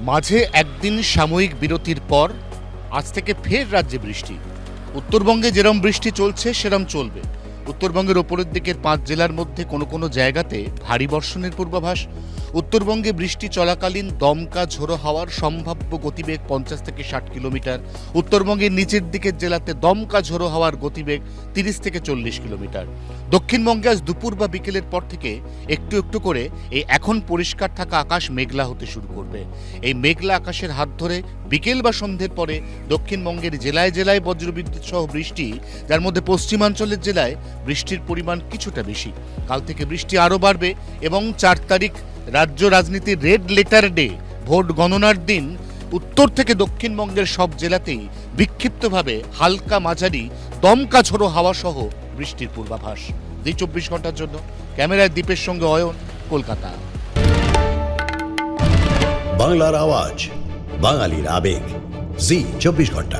মাঝে একদিন সাময়িক বিরতির পর আজ থেকে ফের রাজ্যে বৃষ্টি। উত্তরবঙ্গে যেরম বৃষ্টি চলছে সেরম চলবে। উত্তরবঙ্গের ওপরের দিকের 5 জেলার মধ্যে কোনো কোনো জায়গাতে ভারী বর্ষণের পূর্বাভাস। উত্তরবঙ্গে বৃষ্টি চলাকালীন দমকা ঝোড়ো হাওয়ার সম্ভাব্য গতিবেগ 50 থেকে 60 কিলোমিটার। উত্তরবঙ্গের নিচের দিকের জেলাতে দমকা ঝোড়ো হাওয়ার গতিবেগ 30 থেকে 40 কিলোমিটার। দক্ষিণবঙ্গে আজ দুপুর বা বিকেলের পর থেকে একটু একটু করে এই এখন পরিষ্কার থাকা আকাশ মেঘলা হতে শুরু করবে। এই মেঘলা আকাশের হাত ধরে বিকেল বা সন্ধ্যের পরে দক্ষিণবঙ্গের জেলায় জেলায় বজ্রবিদ্যুৎ সহ বৃষ্টি, যার মধ্যে পশ্চিমাঞ্চলের জেলায় বৃষ্টির পরিমাণ কিছুটা বেশি। কাল থেকে বৃষ্টি আরও বাড়বে এবং 4 তারিখ রাজ্য রাজনীতির রেড লেটার ডে, ভোট গণনার দিন উত্তর থেকে দক্ষিণবঙ্গের সব জেলাতেই বিক্ষিপ্তভাবে হালকা মাঝারি দমকা ঝোড়ো হাওয়া সহ বৃষ্টির পূর্বাভাস। 24 ঘন্টার জন্য ক্যামেরায় দীপের সঙ্গে অয়ন, কলকাতা। বাংলার আওয়াজ, বাঙালির আবেগ, জি 24 ঘন্টা।